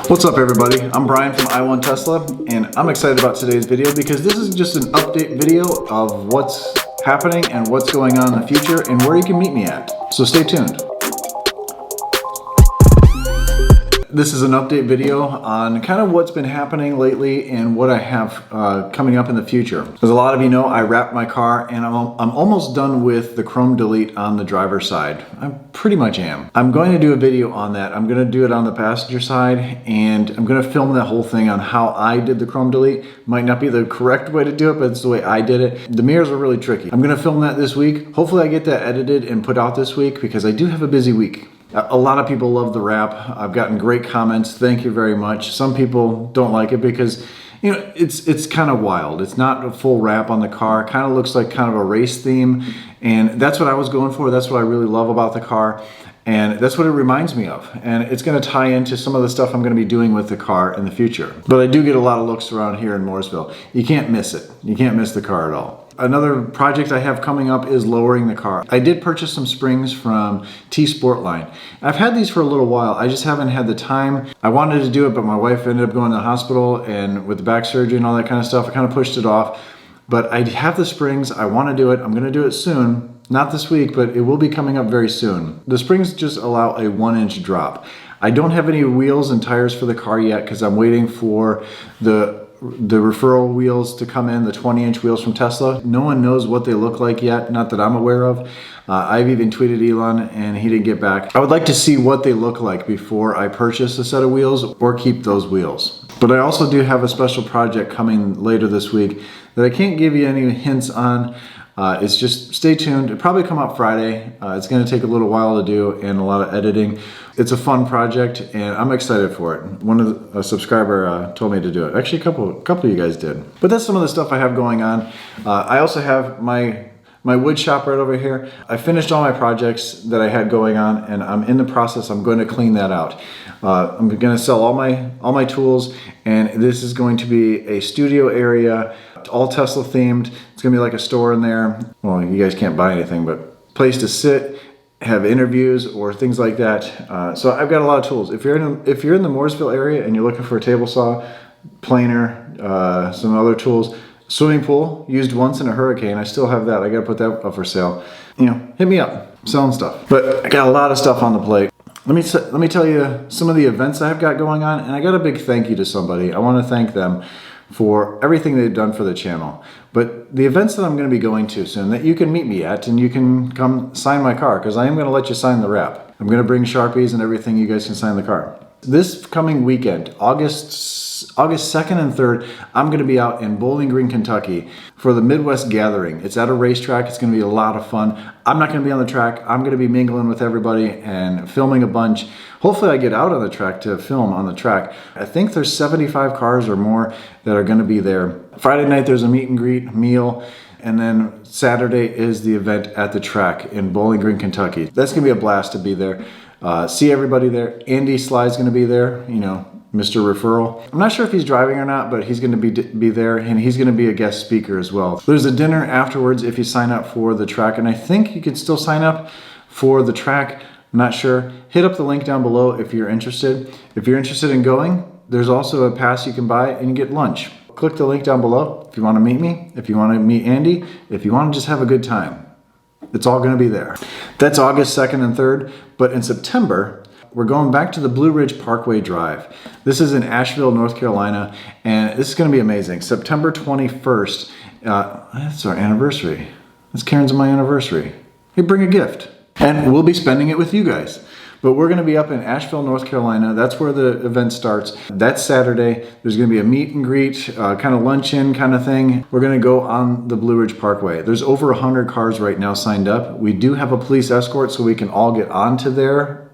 What's up everybody, I'm Brian from I1 Tesla and I'm excited about today's video because this is just an update video of what's happening and what's going on in the future and where you can meet me at. So stay tuned. This is an update video on kind of what's been happening lately and what I have coming up in the future. As a lot of you know, I wrapped my car and I'm almost done with the chrome delete on the driver's side. I pretty much am. I'm going to do a video on that. I'm going to do it on the passenger side and I'm going to film that whole thing on how I did the chrome delete. Might not be the correct way to do it, but it's the way I did it. The mirrors are really tricky. I'm going to film that this week. Hopefully I get that edited and put out this week because I do have a busy week. A lot of people love the wrap. I've gotten great comments. Thank you very much. Some people don't like it because, you know, it's kind of wild. It's not a full wrap on the car. It kind of looks like kind of a race theme. And that's what I was going for. That's what I really love about the car. And that's what it reminds me of. And it's going to tie into some of the stuff I'm going to be doing with the car in the future. But I do get a lot of looks around here in Mooresville. You can't miss it. You can't miss the car at all. Another project I have coming up is lowering the car. I did purchase some springs from T-Sportline. I've had these for a little while. I just haven't had the time. I wanted to do it, but my wife ended up going to the hospital and with the back surgery and all that kind of stuff, I kind of pushed it off. But I have the springs. I want to do it. I'm going to do it soon. Not this week, but it will be coming up very soon. The springs just allow a 1-inch drop. I don't have any wheels and tires for the car yet because I'm waiting for the referral wheels to come in, the 20-inch wheels from Tesla. No one knows what they look like yet, not that I'm aware of. I've even tweeted Elon and he didn't get back. I would like to see what they look like before I purchase a set of wheels or keep those wheels. But I also do have a special project coming later this week that I can't give you any hints on. It's just stay tuned. It'll probably come out Friday. It's going to take a little while to do and a lot of editing. It's a fun project and I'm excited for it. A subscriber told me to do it. Actually, a couple of you guys did. But that's some of the stuff I have going on. I also have my wood shop right over here. I finished all my projects that I had going on and I'm in the process. I'm going to clean that out. I'm going to sell all my tools and this is going to be a studio area, all Tesla themed. It's going to be like a store in there. Well, you guys can't buy anything, but place to sit, have interviews or things like that. So I've got a lot of tools. If you're in the Mooresville area and you're looking for a table saw, planer, some other tools, swimming pool, used once in a hurricane. I still have that. I got to put that up for sale. You know, hit me up. I'm selling stuff. But I got a lot of stuff on the plate. Let me tell you some of the events I've got going on, and I got a big thank you to somebody. I want to thank them for everything they've done for the channel. But the events that I'm going to be going to soon that you can meet me at and you can come sign my car because I am going to let you sign the wrap. I'm going to bring Sharpies and everything. You guys can sign the car. This coming weekend, August 2nd and 3rd, I'm going to be out in Bowling Green, Kentucky for the Midwest Gathering. It's at a racetrack. It's going to be a lot of fun. I'm not going to be on the track. I'm going to be mingling with everybody and filming a bunch. Hopefully I get out on the track to film on the track. I think there's 75 cars or more that are going to be there. Friday night there's a meet and greet meal. And then Saturday is the event at the track in Bowling Green, Kentucky. That's going to be a blast to be there. See everybody there. Andy Sly's going to be there, you know, Mr. Referral. I'm not sure if he's driving or not, but he's going to be there and he's going to be a guest speaker as well. There's a dinner afterwards if you sign up for the track, and I think you can still sign up for the track. I'm not sure. Hit up the link down below if you're interested. If you're interested in going, there's also a pass you can buy and you get lunch. Click the link down below if you want to meet me, if you want to meet Andy, if you want to just have a good time. It's all going to be there. That's August 2nd and 3rd, but in September, we're going back to the Blue Ridge Parkway Drive. This is in Asheville, North Carolina, and this is going to be amazing. September 21st, that's our anniversary. That's Karen's and my anniversary. Hey, bring a gift. And we'll be spending it with you guys. But we're going to be up in Asheville, North Carolina. That's where the event starts. That's Saturday. There's going to be a meet and greet, kind of luncheon kind of thing. We're going to go on the Blue Ridge Parkway. There's over 100 cars right now signed up. We do have a police escort so we can all get onto there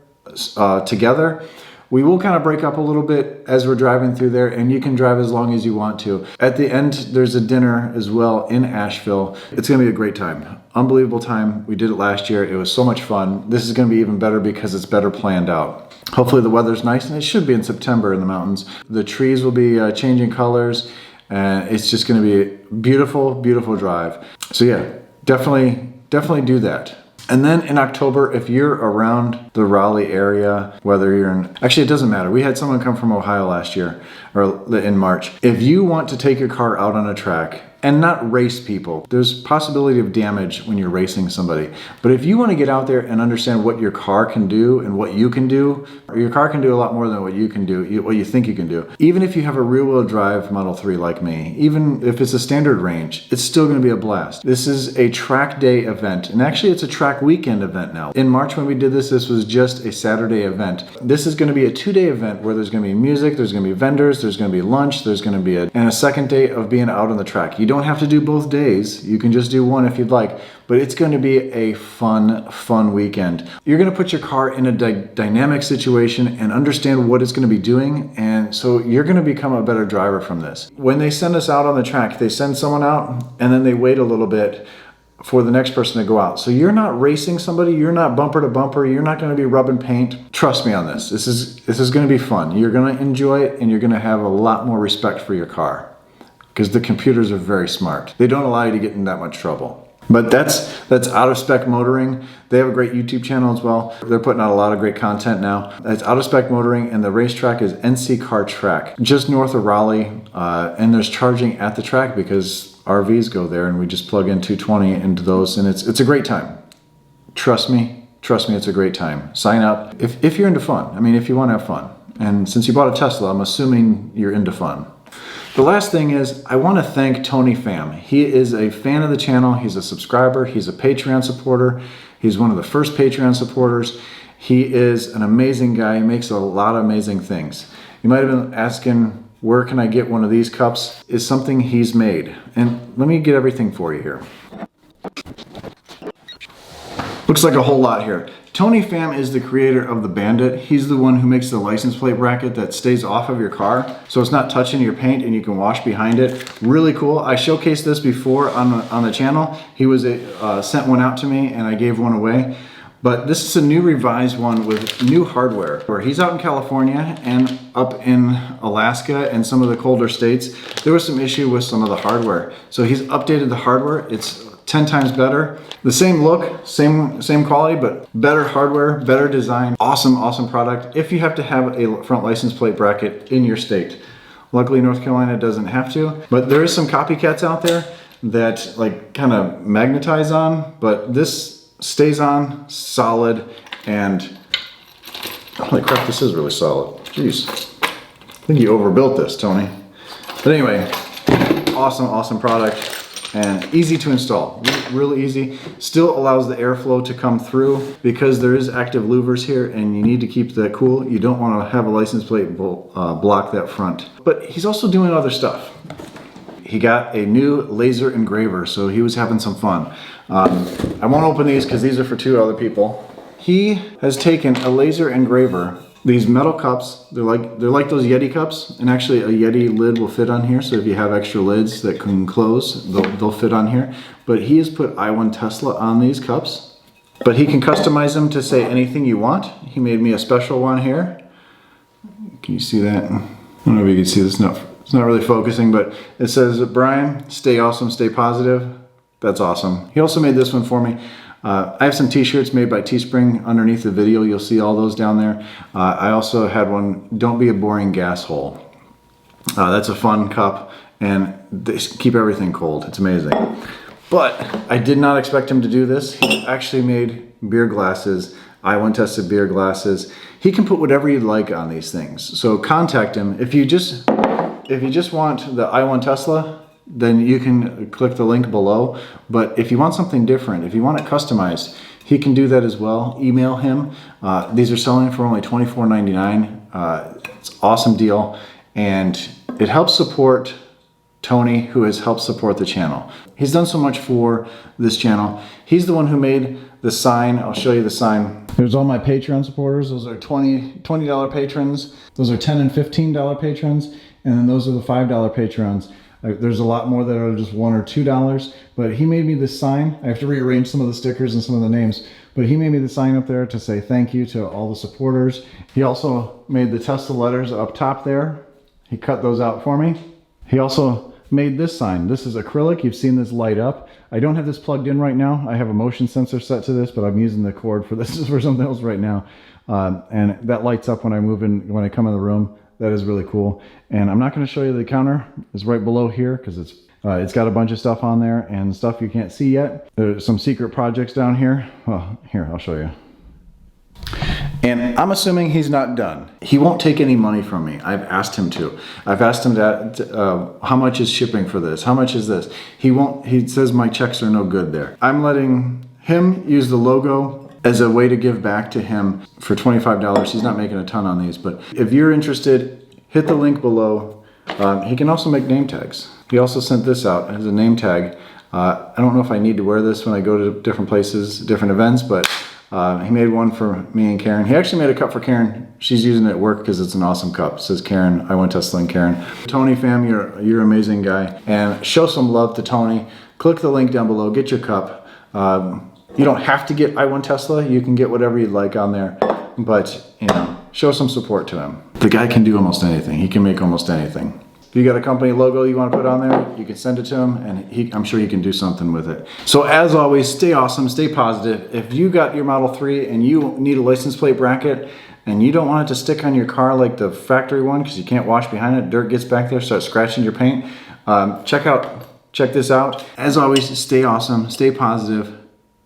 together. We will kind of break up a little bit as we're driving through there, and you can drive as long as you want to. At the end, there's a dinner as well in Asheville. It's going to be a great time. Unbelievable time. We did it last year. It was so much fun. This is going to be even better because it's better planned out. Hopefully the weather's nice, and it should be in September in the mountains. The trees will be changing colors, and it's just going to be a beautiful, beautiful drive. So yeah, definitely do that. And then in October, if you're around the Raleigh area, whether you're in, actually it doesn't matter. We had someone come from Ohio last year, or in March. If you want to take your car out on a track and not race people, there's possibility of damage when you're racing somebody. But if you want to get out there and understand what your car can do and what you can do, or your car can do a lot more than what you can do, what you think you can do. Even if you have a rear-wheel drive Model 3 like me, even if it's a standard range, it's still going to be a blast. This is a track day event, and actually it's a track weekend event now. In March when we did this, this was just a Saturday event. This is going to be a 2-day event where there's going to be music, there's going to be vendors, there's going to be lunch, there's going to be and a second day of being out on the track. You don't have to do both days. You can just do one if you'd like, but it's going to be a fun weekend. You're going to put your car in a dynamic situation and understand what it's going to be doing, and so you're going to become a better driver from this. When they send us out on the track, they send someone out and then they wait a little bit for the next person to go out. So you're not racing somebody, you're not bumper to bumper, you're not going to be rubbing paint. Trust me on this. This is going to be fun. You're going to enjoy it, and you're going to have a lot more respect for your car, because the computers are very smart. They don't allow you to get in that much trouble. But that's Out of Spec Motoring. They have a great YouTube channel as well. They're putting out a lot of great content now. That's Out of Spec Motoring, and the racetrack is NC Car Track, just north of Raleigh. And there's charging at the track because RVs go there, and we just plug in 220 into those, and it's a great time. Trust me, it's a great time. Sign up if you're into fun. I mean, if you want to have fun. And since you bought a Tesla, I'm assuming you're into fun. The last thing is, I want to thank Tony Pham. He is a fan of the channel. He's a subscriber. He's a Patreon supporter. He's one of the first Patreon supporters. He is an amazing guy. He makes a lot of amazing things. You might have been asking, where can I get one of these cups? Is something he's made. And let me get everything for you here. Looks like a whole lot here. Tony Pham is the creator of the Bandit. He's the one who makes the license plate bracket that stays off of your car, so it's not touching your paint and you can wash behind it. Really cool. I showcased this before on the channel. He was sent one out to me and I gave one away. But this is a new revised one with new hardware. Where he's out in California and up in Alaska and some of the colder states, there was some issue with some of the hardware. So he's updated the hardware. It's 10 times better. The same look, same quality, but better hardware, better design. Awesome product if you have to have a front license plate bracket in your state. Luckily, North Carolina doesn't have to, but there is some copycats out there that like kind of magnetize on, but this stays on solid, and holy crap, this is really solid. Jeez, I think you overbuilt this, Tony. But anyway, awesome product. And easy to install, really easy. Still allows the airflow to come through because there is active louvers here and you need to keep that cool. You don't want to have a license plate block that front. But he's also doing other stuff. He got a new laser engraver, so he was having some fun. I won't open these because these are for 2 other people. He has taken a laser engraver, these metal cups, they're like those Yeti cups, and actually a Yeti lid will fit on here, so if you have extra lids that can close, they'll fit on here. But he has put I1 Tesla on these cups, but he can customize them to say anything you want. He made me a special one here. Can you see that? I don't know if you can see this. It's not really focusing, but it says, Brian, stay awesome, stay positive. That's awesome. He also made this one for me. I have some t-shirts made by Teespring underneath the video. You'll see all those down there. I also had one, don't be a boring gas hole. That's a fun cup, and they keep everything cold. It's amazing. But I did not expect him to do this. He actually made beer glasses, I1 tested beer glasses. He can put whatever you'd like on these things. So contact him. If you just want the I1 Tesla, then you can click the link below. But if you want something different, if you want it customized, he can do that as well. Email him. These are selling for only $24.99. It's an awesome deal, and it helps support Tony, who has helped support the channel. He's done so much for this channel. He's the one who made the sign. I'll show you the sign. There's all my Patreon supporters. Those are $20 patrons. Those are $10 and $15 patrons. And then those are the $5 patrons. There's a lot more that are just $1 or $2, but he made me this sign. I have to rearrange some of the stickers and some of the names, but he made me the sign up there to say thank you to all the supporters. He also made the Tesla letters up top there. He cut those out for me. He also made this sign. This is acrylic. You've seen this light up. I don't have this plugged in right now. I have a motion sensor set to this, but I'm using the cord for this for something else right now. And that lights up when I move in, when I come in the room. That is really cool. And I'm not going to show you the counter. It's right below here because it's got a bunch of stuff on there and stuff you can't see yet. There's some secret projects down here. Well, here, I'll show you. And I'm assuming he's not done. He won't take any money from me. I've asked him to. I've asked him that, how much is shipping for this? How much is this? He won't, he says my checks are no good there. I'm letting him use the logo as a way to give back to him for $25. He's not making a ton on these, but if you're interested, hit the link below. He can also make name tags. He also sent this out as a name tag. I don't know if I need to wear this when I go to different places, different events, but he made one for me and Karen. He actually made a cup for Karen. She's using it at work because it's an awesome cup. It says Karen, I went Tesla Karen. Tony fam, you're an amazing guy. And show some love to Tony. Click the link down below, get your cup. You don't have to get I Want Tesla. You can get whatever you'd like on there. But, you know, show some support to him. The guy can do almost anything. He can make almost anything. If you got a company logo you want to put on there, you can send it to him, and I'm sure he can do something with it. So as always, stay awesome, stay positive. If you got your Model 3 and you need a license plate bracket, and you don't want it to stick on your car like the factory one because you can't wash behind it, dirt gets back there, starts scratching your paint, check this out. As always, stay awesome, stay positive,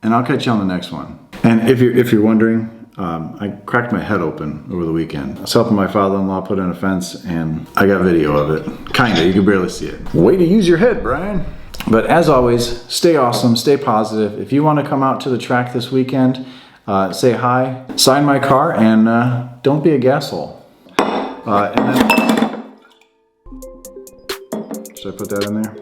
and I'll catch you on the next one. And if you're wondering, I cracked my head open over the weekend. I was helping my father-in-law put in a fence, and I got video of it. Kinda, you can barely see it. Way to use your head, Brian. But as always, stay awesome, stay positive. If you want to come out to the track this weekend, say hi, sign my car, and don't be a gasshole. And then, should I put that in there?